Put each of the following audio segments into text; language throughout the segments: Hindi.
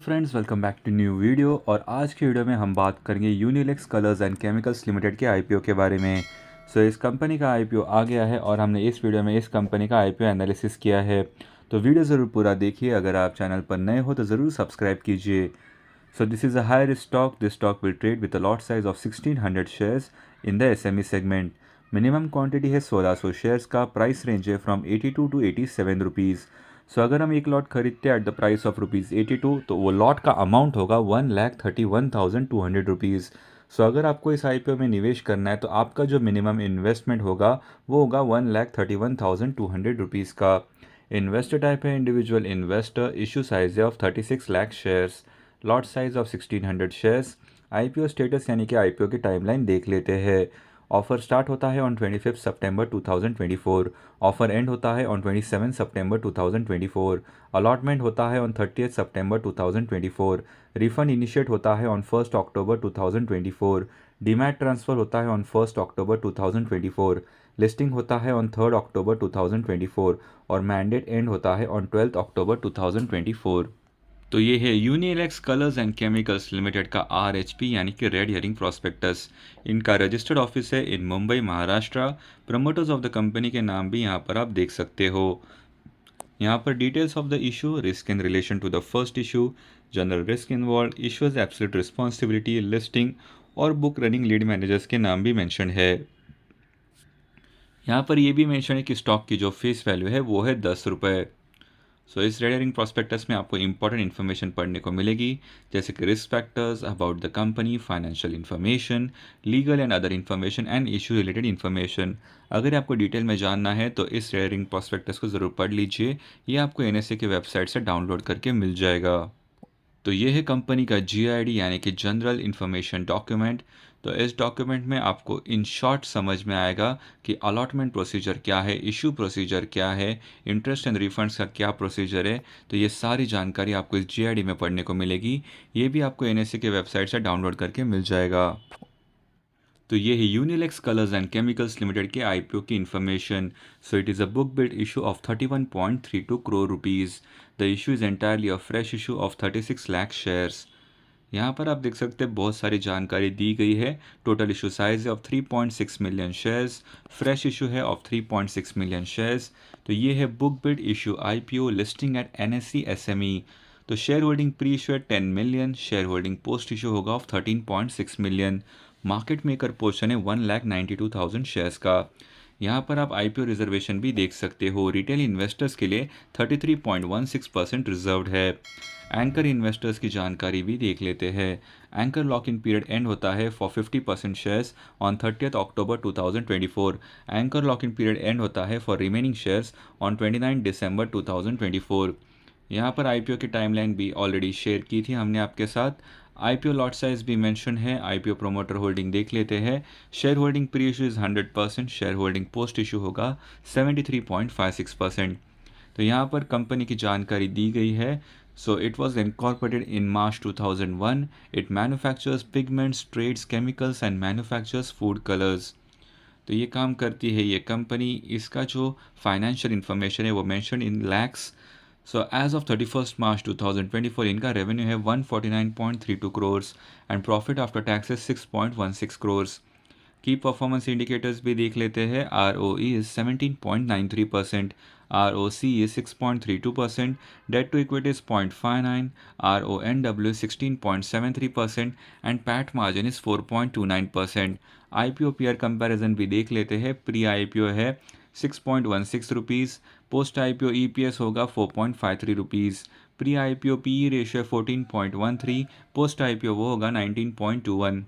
Friends, welcome back to new video. और आज की वीडियो में हम बात करेंगे Unilex colours and chemicals limited के आईपीओ के बारे में। इस कंपनी का आईपीओ आ गया है और हमने इस वीडियो में इस कंपनी का आईपीओ एनालिसिस किया है। तो वीडियो ज़रूर पूरा देखिए। अगर आप चैनल पर नए हो तो ज़रूर सब्सक्राइब कीजिए। This is a high risk stock. This stock will trade with a lot size of 1600 shares in the SME segment. Minimum quantity है 1600 शेयर्स का। प्राइस रेंज है फ्रॉम 82 टू 87 रुपीज़। अगर हम एक लॉट खरीदते हैं एट द प्राइस ऑफ ₹82 तो वो लॉट का अमाउंट होगा 1,31,200 रुपीज़। अगर आपको इस आईपीओ में निवेश करना है तो आपका जो मिनिमम इन्वेस्टमेंट होगा वो होगा 1,31,200 रुपीज़ का। इन्वेस्टर टाइप है इंडिविजुअल इन्वेस्टर। इशू साइज है of 36 lakh shares. Lot size of 1600 shares. IPO status यानी कि आईपीओ की टाइमलाइन देख लेते हैं। ऑफर स्टार्ट होता है ऑन 25 सितंबर 2024। ऑफर एंड होता है ऑन 27 सितंबर 2024। अलॉटमेंट होता है ऑन 30 सितंबर 2024। रिफंड इनिशिएट होता है ऑन 1 अक्टूबर 2024। डीमैट ट्रांसफ़र होता है ऑन 1 अक्टूबर 2024। लिस्टिंग होता है ऑन 3 अक्टूबर 2024 और मैंडेट एंड होता है ऑन 12 अक्टूबर 2024। तो ये है Unilex colours and chemicals limited का RHP यानी कि रेड हियरिंग प्रोस्पेक्टस। इनका रजिस्टर्ड ऑफिस है in Mumbai, Maharashtra. Promoters of the company के नाम भी यहाँ पर आप देख सकते हो। यहाँ पर details of the issue, risk in relation to the first issue, general risk involve, issues absolute responsibility, listing और बुक रनिंग लीड मैनेजर्स के नाम भी मेंशन है। यहाँ पर ये भी मेंशन है कि स्टॉक की जो फेस वैल्यू है वो है 10 रुपये। इस रेड हियरिंग प्रॉस्पेक्टस में आपको इंपॉर्टेंट इन्फॉर्मेशन पढ़ने को मिलेगी, जैसे कि risk factors about the company, financial information, legal and other information and issue related information. अगर आपको डिटेल में जानना है तो इस रेड हियरिंग प्रॉस्पेक्टस को ज़रूर पढ़ लीजिए। ये आपको NSE की वेबसाइट से डाउनलोड करके मिल जाएगा। तो ये है कंपनी का GID यानी कि जनरल इन्फॉर्मेशन डॉक्यूमेंट। तो इस डॉक्यूमेंट में आपको इन शॉर्ट समझ में आएगा कि अलॉटमेंट प्रोसीजर क्या है, इशू प्रोसीजर क्या है, इंटरेस्ट एंड रिफंड्स का क्या प्रोसीजर है। तो ये सारी जानकारी आपको इस GID में पढ़ने को मिलेगी। ये भी आपको NSE के वेबसाइट से डाउनलोड करके मिल जाएगा। तो ये है Unilex colours and chemicals limited के आईपीओ की information. It is a book build issue of 31.32 crore rupees. The issue is entirely a fresh issue of 36 lakh shares. यहाँ पर आप देख सकते हैं बहुत सारी जानकारी दी गई है। टोटल इशू साइज है of 3.6 million shares. Fresh issue है ऑफ 3.6 मिलियन शेयर्स। तो ये है book build issue IPO listing at NSE SME। तो शेयर होल्डिंग प्री इशू है 10 million. Share holding post issue होगा of 13.6 million. Market maker portion है 1,92,000 शेयर्स का। यहाँ पर आप आईपीओ रिजर्वेशन भी देख सकते हो। रिटेल इन्वेस्टर्स के लिए 33.16% रिजर्व्ड है। एंकर इन्वेस्टर्स की जानकारी भी देख लेते हैं। Anchor lock in period and होता है for 50% shares on 30 October 2024। Anchor lock in period and होता है फॉर रिमेनिंग शेयर्स ऑन 29 दिसंबर 2024। यहाँ पर आईपीओ की टाइमलाइन भी ऑलरेडी शेयर की थी हमने आपके साथ। आईपीओ लॉट साइज भी मेंशन है। आईपीओ प्रोमोटर होल्डिंग देख लेते हैं। Share holding pre issue is 100%। Share holding post issue होगा 73.56%। तो यहाँ पर कंपनी की जानकारी दी गई है। It was incorporated in March 2001। It manufactures pigments, trades chemicals and manufactures food colours. तो ये काम करती है ये कंपनी। इसका जो फाइनेंशियल इन्फॉर्मेशन है वो mention in lakhs. As of 31 March 2024 इनका रेवेन्यू है 149.32 crore and profit after tax है 6.16 करोड़। की परफॉर्मेंस इंडिकेटर्स भी देख लेते हैं। ROE is 17.93%, ROC is 6.32%, debt to equity is 0.59, RONW 16.73% and PAT margin is 4.29%। IPO peer comparison भी देख लेते हैं। प्री IPO है 6.16 रुपीज़। पोस्ट IPO EPS होगा 4.53 rupees. Pre IPO PE ratio 14.13, post IPO वो होगा 19.21।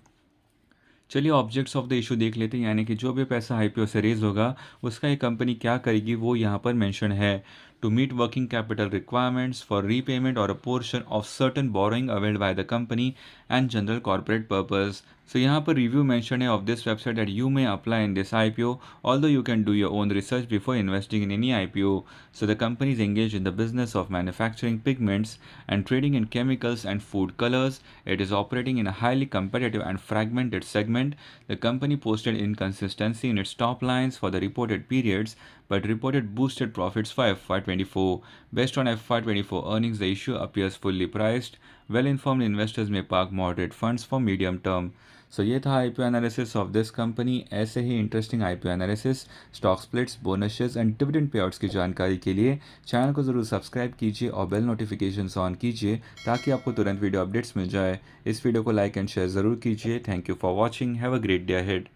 चलिए ऑब्जेक्ट्स ऑफ द इशू देख लेते हैं, यानी कि जो भी पैसा आईपीओ से रेज होगा उसका ये कंपनी क्या करेगी वो यहाँ पर मेंशन है। To meet working capital requirements for repayment और a portion of certain borrowing availed by the company and general corporate purpose. यहाँ पर रिव्यू मेंशन है of this website that you may apply in this IPO, although you can do your own research before investing in any IPO. The company is engaged in the business of manufacturing pigments and trading in chemicals and food colors. It is operating in a highly competitive and fragmented segment. The company posted inconsistency in its top lines for the reported periods, but reported boosted profits for FY24. Based on FY24 earnings, the issue appears fully priced. Well informed investors may park moderate funds for medium term. So ये था IPO analysis of this company. ऐसे ही interesting IPO analysis, stock splits, bonuses and dividend payouts की जानकारी के लिए चैनल को ज़रूर सब्सक्राइब कीजिए और बेल नोटिफिकेशंस ऑन कीजिए ताकि आपको तुरंत वीडियो अपडेट्स मिल जाए। इस वीडियो को लाइक एंड शेयर ज़रूर कीजिए। Thank you for watching. Have a great day ahead.